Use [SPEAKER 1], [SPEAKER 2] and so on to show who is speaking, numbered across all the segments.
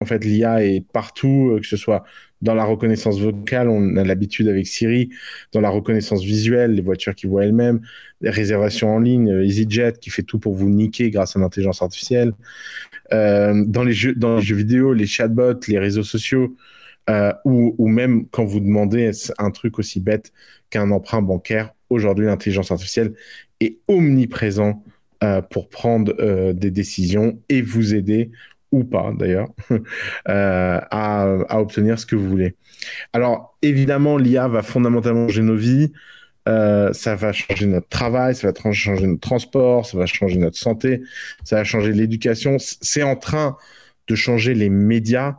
[SPEAKER 1] En fait, l'IA est partout, que ce soit dans la reconnaissance vocale, on a l'habitude avec Siri, dans la reconnaissance visuelle, les voitures qui voient elles-mêmes, les réservations en ligne, EasyJet qui fait tout pour vous niquer grâce à l'intelligence artificielle, dans les jeux vidéo, les chatbots, les réseaux sociaux, ou même quand vous demandez un truc aussi bête qu'un emprunt bancaire, aujourd'hui, l'intelligence artificielle est omniprésent pour prendre des décisions et vous aider, ou pas d'ailleurs, à obtenir ce que vous voulez. Alors, évidemment, l'IA va fondamentalement changer nos vies. Ça va changer notre travail, ça va changer notre transport, ça va changer notre santé, ça va changer l'éducation. C'est en train de changer les médias.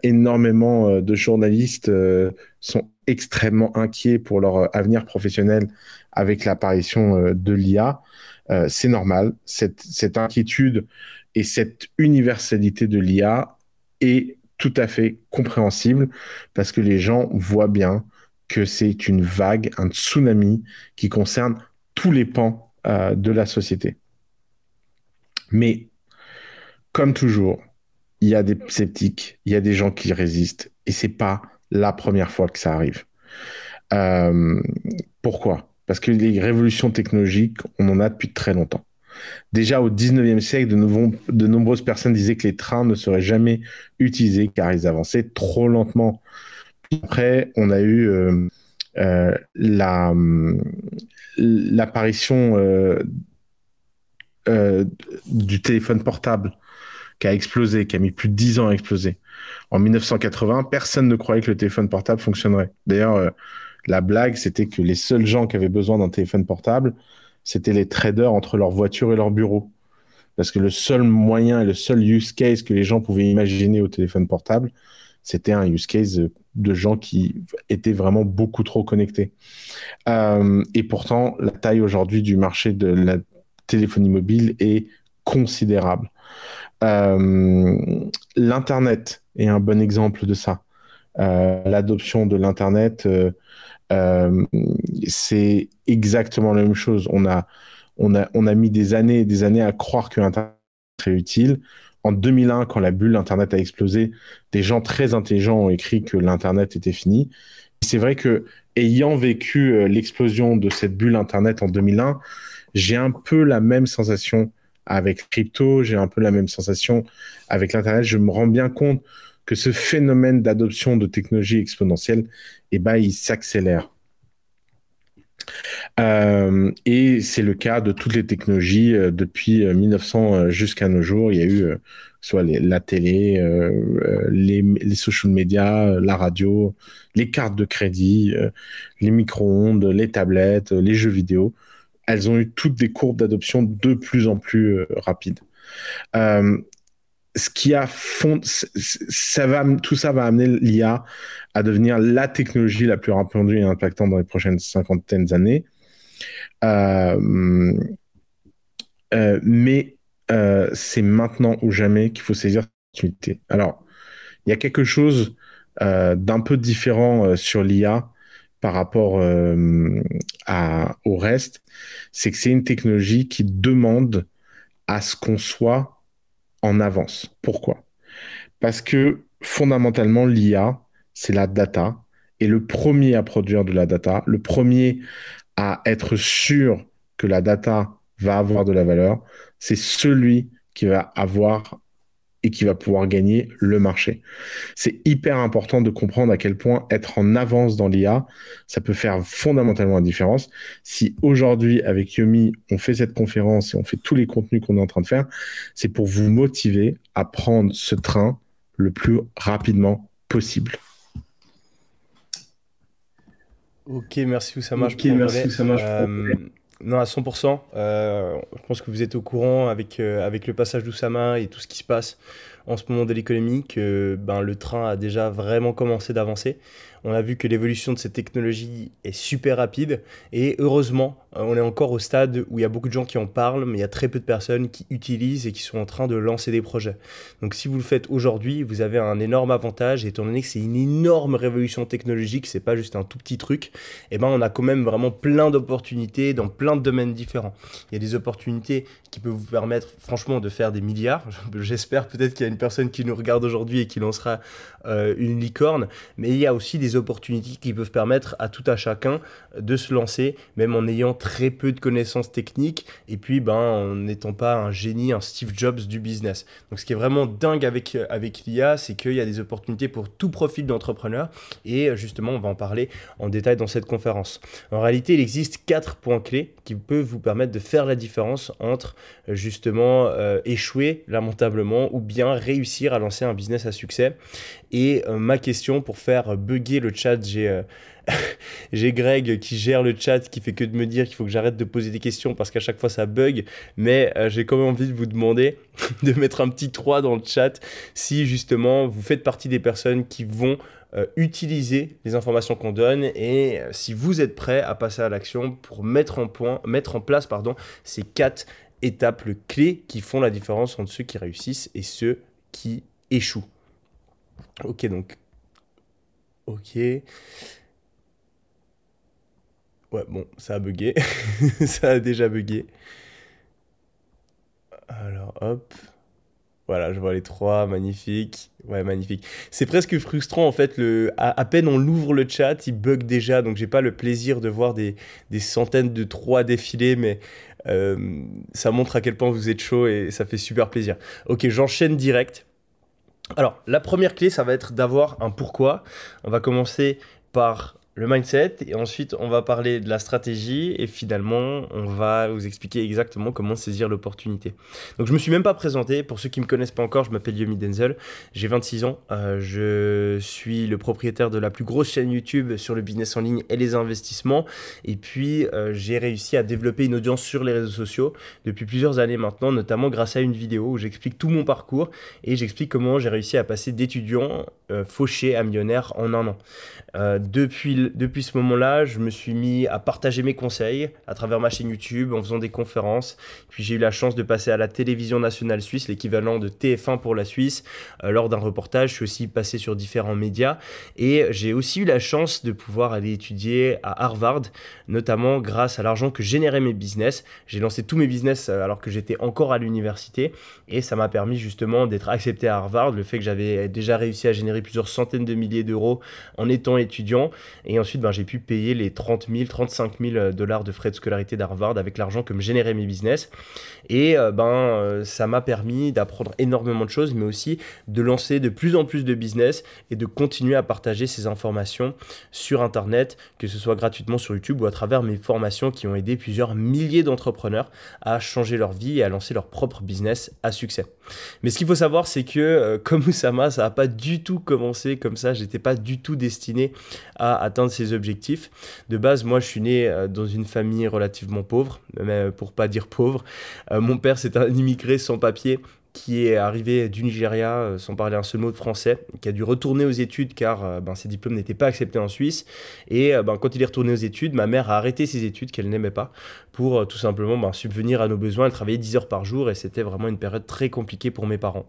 [SPEAKER 1] Énormément de journalistes sont extrêmement inquiets pour leur avenir professionnel avec l'apparition de l'IA. C'est normal. Cette inquiétude et cette universalité de l'IA est tout à fait compréhensible parce que les gens voient bien que c'est une vague, un tsunami qui concerne tous les pans de la société. Mais comme toujours, il y a des sceptiques, il y a des gens qui résistent, et c'est pas la première fois que ça arrive. Euh, Pourquoi? Parce que les révolutions technologiques, on en a depuis très longtemps. Déjà au 19e siècle, de nombreuses personnes disaient que les trains ne seraient jamais utilisés car ils avançaient trop lentement. Après, on a eu l'apparition euh, du téléphone portable qui a explosé, qui a mis plus de 10 ans à exploser. En 1980, personne ne croyait que le téléphone portable fonctionnerait. D'ailleurs, la blague, c'était que les seuls gens qui avaient besoin d'un téléphone portable, c'était les traders entre leur voiture et leur bureau. Parce que le seul moyen et le seul use case que les gens pouvaient imaginer au téléphone portable, c'était un use case de gens qui étaient vraiment beaucoup trop connectés. Et pourtant, la taille aujourd'hui du marché de la téléphonie mobile est considérable. Euh, L'Internet est un bon exemple de ça. L'adoption de l'Internet, euh, c'est exactement la même chose. On a mis des années et des années à croire que Internet serait utile. En 2001, quand la bulle Internet a explosé, des gens très intelligents ont écrit que l'Internet était fini. Et c'est vrai que, ayant vécu l'explosion de cette bulle Internet en 2001, j'ai un peu la même sensation avec crypto, j'ai un peu la même sensation avec l'Internet. Je me rends bien compte que ce phénomène d'adoption de technologies exponentielles, eh ben, il s'accélère. Et c'est le cas de toutes les technologies depuis 1900 jusqu'à nos jours. Il y a eu soit la télé, les social media, la radio, les cartes de crédit, les micro-ondes, les tablettes, les jeux vidéo. Elles ont eu toutes des courbes d'adoption de plus en plus rapides. Euh, Ce qui a fond, tout ça va amener l'IA à devenir la technologie la plus répandue et impactante dans les prochaines cinquantaines d'années. Euh, mais c'est maintenant ou jamais qu'il faut saisir cette opportunité. Alors, il y a quelque chose d'un peu différent sur l'IA par rapport au reste, c'est que c'est une technologie qui demande à ce qu'on soit en avance. Pourquoi? Parce que fondamentalement, l'IA, c'est la data, et le premier à produire de la data, le premier à être sûr que la data va avoir de la valeur, c'est celui qui va avoir et qui va pouvoir gagner le marché. C'est hyper important de comprendre à quel point être en avance dans l'IA, ça peut faire fondamentalement la différence. Si aujourd'hui, avec Yomi, on fait cette conférence et on fait tous les contenus qu'on est en train de faire, c'est pour vous motiver à prendre ce train le plus rapidement possible.
[SPEAKER 2] Ok, merci Oussama, je
[SPEAKER 1] Ok,
[SPEAKER 2] prends le
[SPEAKER 1] merci
[SPEAKER 2] relais.
[SPEAKER 1] Oussama, je prends.
[SPEAKER 2] Non, à 100%. Je pense que vous êtes au courant avec le passage d'Oussama et tout ce qui se passe en ce moment de l'économie, que ben, le train a déjà vraiment commencé d'avancer. On a vu que l'évolution de cette technologie est super rapide et heureusement, on est encore au stade où il y a beaucoup de gens qui en parlent, mais il y a très peu de personnes qui utilisent et qui sont en train de lancer des projets. Donc si vous le faites aujourd'hui, vous avez un énorme avantage, étant donné que c'est une énorme révolution technologique, c'est pas juste un tout petit truc, et ben on a quand même vraiment plein d'opportunités dans plein de domaines différents. Il y a des opportunités qui peuvent vous permettre franchement de faire des milliards. J'espère peut-être qu'il y a une personne qui nous regarde aujourd'hui et qui lancera une licorne, mais il y a aussi des opportunités qui peuvent permettre à tout à chacun de se lancer, même en ayant très peu de connaissances techniques, et puis en n'étant pas un génie, un Steve Jobs du business. Donc ce qui est vraiment dingue avec l'IA, c'est qu'il y a des opportunités pour tout profil d'entrepreneur, et justement on va en parler en détail dans cette conférence. En réalité, il existe 4 points clés qui peuvent vous permettre de faire la différence entre justement échouer lamentablement ou bien réussir à lancer un business à succès. Et ma question pour faire bugger le chat, j'ai Greg qui gère le chat, qui fait que de me dire qu'il faut que j'arrête de poser des questions parce qu'à chaque fois ça bug, mais j'ai quand même envie de vous demander de mettre un petit 3 dans le chat si justement vous faites partie des personnes qui vont utiliser les informations qu'on donne, et si vous êtes prêt à passer à l'action pour mettre en place ces 4 étapes clés qui font la différence entre ceux qui réussissent et ceux qui échouent. Ok, donc... Ok... Ouais, bon, ça a bugué. Ça a déjà bugué. Alors, hop. Voilà, je vois les 3, magnifique. Ouais, magnifique. C'est presque frustrant, en fait, à peine on l'ouvre le chat, il bug déjà, donc j'ai pas le plaisir de voir des centaines de 3 défiler, mais ça montre à quel point vous êtes chaud et ça fait super plaisir. Ok, j'enchaîne direct. Alors, la première clé, ça va être d'avoir un pourquoi. On va commencer par le mindset, et ensuite on va parler de la stratégie, et finalement on va vous expliquer exactement comment saisir l'opportunité. Donc je me suis même pas présenté, pour ceux qui me connaissent pas encore, je m'appelle Yomi Denzel, j'ai 26 ans, je suis le propriétaire de la plus grosse chaîne YouTube sur le business en ligne et les investissements, et puis j'ai réussi à développer une audience sur les réseaux sociaux depuis plusieurs années maintenant, notamment grâce à une vidéo où j'explique tout mon parcours et j'explique comment j'ai réussi à passer d'étudiant fauché à millionnaire en un an. Depuis ce moment-là, je me suis mis à partager mes conseils à travers ma chaîne YouTube, en faisant des conférences. Puis j'ai eu la chance de passer à la télévision nationale suisse, l'équivalent de TF1 pour la Suisse, lors d'un reportage. Je suis aussi passé sur différents médias, et j'ai aussi eu la chance de pouvoir aller étudier à Harvard, notamment grâce à l'argent que généraient mes business. J'ai lancé tous mes business alors que j'étais encore à l'université, et ça m'a permis justement d'être accepté à Harvard. Le fait que j'avais déjà réussi à générer plusieurs centaines de milliers d'euros en étant étudiant, et ensuite j'ai pu payer les 30 000, 35 000 dollars de frais de scolarité d'Harvard avec l'argent que me généraient mes business. Et ça m'a permis d'apprendre énormément de choses, mais aussi de lancer de plus en plus de business et de continuer à partager ces informations sur Internet, que ce soit gratuitement sur YouTube ou à travers mes formations qui ont aidé plusieurs milliers d'entrepreneurs à changer leur vie et à lancer leur propre business à succès. Mais ce qu'il faut savoir, c'est que comme Oussama, ça n'a pas du tout commencé comme ça. J'étais pas du tout destiné à atteindre ces objectifs. De base, moi, je suis né dans une famille relativement pauvre, mais pour pas dire pauvre. Mon père, c'est un immigré sans papier qui est arrivé du Nigeria sans parler un seul mot de français, qui a dû retourner aux études car ses diplômes n'étaient pas acceptés en Suisse. Et quand il est retourné aux études, ma mère a arrêté ses études qu'elle n'aimait pas pour tout simplement subvenir à nos besoins. Elle travaillait 10 heures par jour et c'était vraiment une période très compliquée pour mes parents.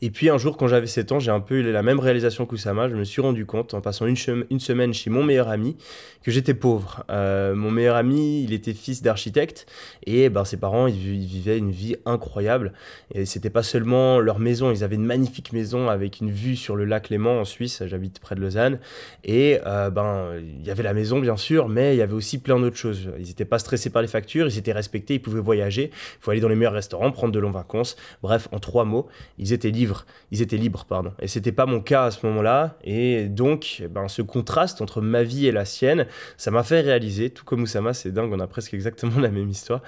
[SPEAKER 2] Et puis un jour, quand j'avais 7 ans, j'ai un peu eu la même réalisation qu'Oussama. Je me suis rendu compte, en passant une semaine chez mon meilleur ami, que j'étais pauvre. Mon meilleur ami, il était fils d'architecte, et ses parents, ils vivaient une vie incroyable. Et c'était pas seulement leur maison, ils avaient une magnifique maison avec une vue sur le lac Léman en Suisse. J'habite près de Lausanne. Et il y avait la maison, bien sûr, mais il y avait aussi plein d'autres choses. Ils n'étaient pas stressés par les factures, ils étaient respectés, ils pouvaient voyager. Il faut aller dans les meilleurs restaurants, prendre de longues vacances. Bref, en 3 mots, ils étaient libres. Et c'était pas mon cas à ce moment-là, et donc ce contraste entre ma vie et la sienne, ça m'a fait réaliser, tout comme Oussama, c'est dingue, on a presque exactement la même histoire,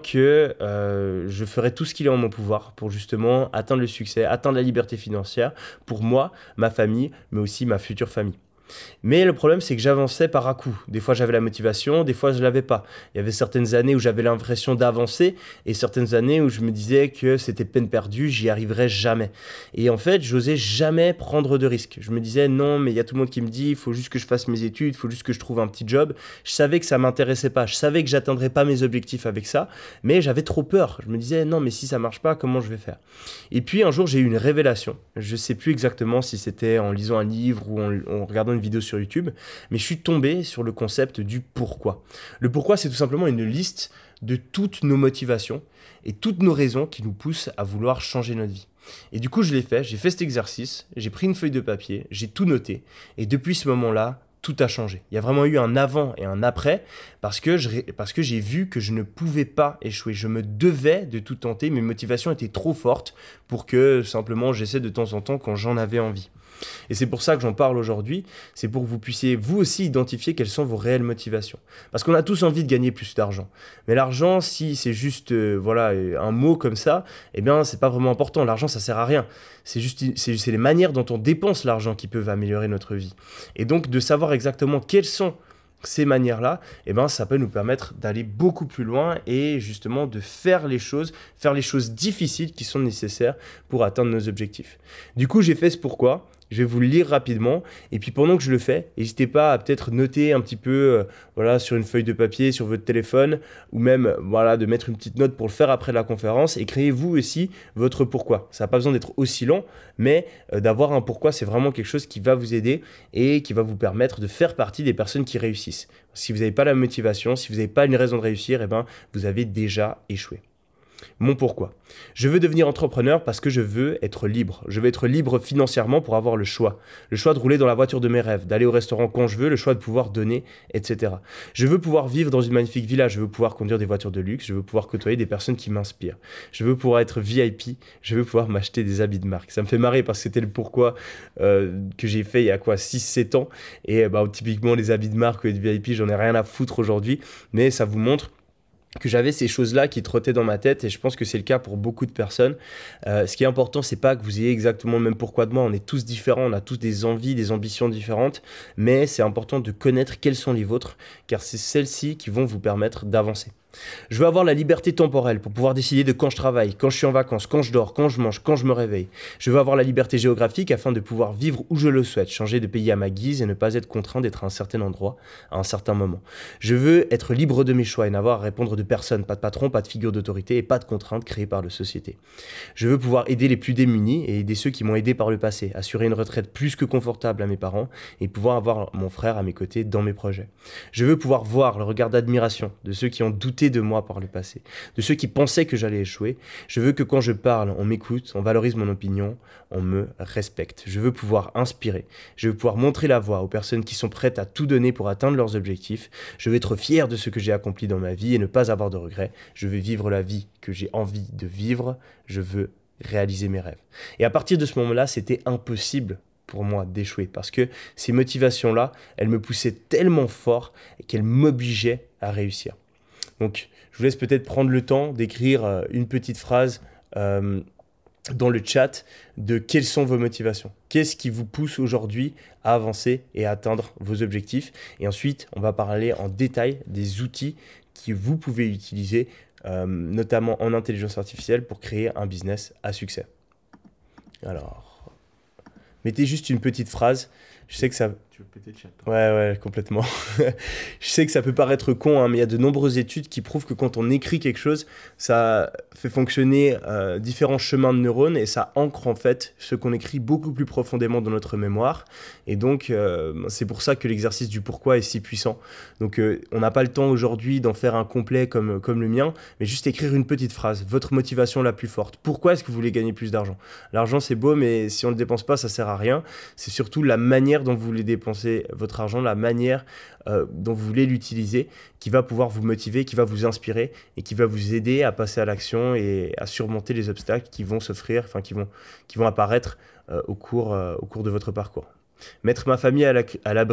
[SPEAKER 2] que je ferais tout ce qu'il est en mon pouvoir pour justement atteindre le succès, atteindre la liberté financière pour moi, ma famille, mais aussi ma future famille. Mais le problème, c'est que j'avançais par à-coups. Des fois, j'avais la motivation, des fois, je l'avais pas. Il y avait certaines années où j'avais l'impression d'avancer et certaines années où je me disais que c'était peine perdue, j'y arriverais jamais. Et en fait, j'osais jamais prendre de risques. Je me disais, non, mais il y a tout le monde qui me dit, il faut juste que je fasse mes études, il faut juste que je trouve un petit job. Je savais que ça m'intéressait pas, je savais que j'atteindrais pas mes objectifs avec ça, mais j'avais trop peur. Je me disais, non, mais si ça marche pas, comment je vais faire? Et puis, un jour, j'ai eu une révélation. Je sais plus exactement si c'était en lisant un livre ou en regardant une vidéo sur YouTube, mais je suis tombé sur le concept du pourquoi. Le pourquoi, c'est tout simplement une liste de toutes nos motivations et toutes nos raisons qui nous poussent à vouloir changer notre vie. Et du coup, je l'ai fait, j'ai fait cet exercice, j'ai pris une feuille de papier, j'ai tout noté. Et depuis ce moment-là, tout a changé. Il y a vraiment eu un avant et un après parce que j'ai vu que je ne pouvais pas échouer. Je me devais de tout tenter. Mes motivations étaient trop fortes pour que simplement j'essaie de temps en temps quand j'en avais envie. Et c'est pour ça que j'en parle aujourd'hui, c'est pour que vous puissiez vous aussi identifier quelles sont vos réelles motivations. Parce qu'on a tous envie de gagner plus d'argent. Mais l'argent, si c'est juste voilà, un mot comme ça, eh bien c'est pas vraiment important. L'argent, ça sert à rien. C'est les manières dont on dépense l'argent qui peuvent améliorer notre vie. Et donc de savoir exactement quelles sont ces manières-là, eh ben, ça peut nous permettre d'aller beaucoup plus loin et justement de faire les choses difficiles qui sont nécessaires pour atteindre nos objectifs. Du coup, j'ai fait ce pourquoi. Je vais vous le lire rapidement. Et puis pendant que je le fais, n'hésitez pas à peut-être noter un petit peu voilà, sur une feuille de papier, sur votre téléphone, ou même voilà, de mettre une petite note pour le faire après la conférence. Et créez-vous aussi votre pourquoi. Ça n'a pas besoin d'être aussi lent, mais d'avoir un pourquoi, c'est vraiment quelque chose qui va vous aider et qui va vous permettre de faire partie des personnes qui réussissent. Si vous n'avez pas la motivation, si vous n'avez pas une raison de réussir, eh ben, vous avez déjà échoué. Mon pourquoi. Je veux devenir entrepreneur parce que je veux être libre. Je veux être libre financièrement pour avoir le choix. Le choix de rouler dans la voiture de mes rêves, d'aller au restaurant quand je veux, le choix de pouvoir donner, etc. Je veux pouvoir vivre dans une magnifique villa. Je veux pouvoir conduire des voitures de luxe. Je veux pouvoir côtoyer des personnes qui m'inspirent. Je veux pouvoir être VIP. Je veux pouvoir m'acheter des habits de marque. Ça me fait marrer parce que c'était le pourquoi que j'ai fait il y a 6-7 ans. Et typiquement, les habits de marque et de VIP, j'en ai rien à foutre aujourd'hui. Mais ça vous montre que j'avais ces choses-là qui trottaient dans ma tête et je pense que c'est le cas pour beaucoup de personnes. Ce qui est important, c'est pas que vous ayez exactement le même pourquoi de moi. On est tous différents, on a tous des envies, des ambitions différentes, mais c'est important de connaître quelles sont les vôtres, car c'est celles-ci qui vont vous permettre d'avancer. Je veux avoir la liberté temporelle pour pouvoir décider de quand je travaille, quand je suis en vacances, quand je dors, quand je mange, quand je me réveille. Je veux avoir la liberté géographique afin de pouvoir vivre où je le souhaite, changer de pays à ma guise et ne pas être contraint d'être à un certain endroit à un certain moment. Je veux être libre de mes choix et n'avoir à répondre de personne, pas de patron, pas de figure d'autorité et pas de contraintes créées par la société. Je veux pouvoir aider les plus démunis et aider ceux qui m'ont aidé par le passé, assurer une retraite plus que confortable à mes parents et pouvoir avoir mon frère à mes côtés dans mes projets. Je veux pouvoir voir le regard d'admiration de ceux qui ont douté de moi par le passé, de ceux qui pensaient que j'allais échouer. Je veux que quand je parle, on m'écoute, on valorise mon opinion, on me respecte. Je veux pouvoir inspirer. Je veux pouvoir montrer la voie aux personnes qui sont prêtes à tout donner pour atteindre leurs objectifs. Je veux être fier de ce que j'ai accompli dans ma vie et ne pas avoir de regrets. Je veux vivre la vie que j'ai envie de vivre. Je veux réaliser mes rêves. Et à partir de ce moment-là, c'était impossible pour moi d'échouer parce que ces motivations-là, elles me poussaient tellement fort qu'elles m'obligeaient à réussir. Donc, je vous laisse peut-être prendre le temps d'écrire une petite phrase dans le chat de quelles sont vos motivations. Qu'est-ce qui vous pousse aujourd'hui à avancer et à atteindre vos objectifs. Et ensuite, on va parler en détail des outils que vous pouvez utiliser, notamment en intelligence artificielle, pour créer un business à succès. Alors, mettez juste une petite phrase. Je sais que ça...
[SPEAKER 1] Tu veux péter le chat?
[SPEAKER 2] Ouais, complètement. Je sais que ça peut paraître con, mais il y a de nombreuses études qui prouvent que quand on écrit quelque chose, ça fait fonctionner différents chemins de neurones et ça ancre en fait ce qu'on écrit beaucoup plus profondément dans notre mémoire. Et donc, c'est pour ça que l'exercice du pourquoi est si puissant. Donc, on n'a pas le temps aujourd'hui d'en faire un complet comme le mien, mais juste écrire une petite phrase. Votre motivation la plus forte. Pourquoi est-ce que vous voulez gagner plus d'argent? L'argent, c'est beau, mais si on ne le dépense pas, ça sert à rien. C'est surtout la manière dont vous voulez dépenser votre argent, la manière dont vous voulez l'utiliser, qui va pouvoir vous motiver, qui va vous inspirer et qui va vous aider à passer à l'action et à surmonter les obstacles qui vont s'offrir, enfin qui vont apparaître au cours de votre parcours. Mettre ma famille à l'abri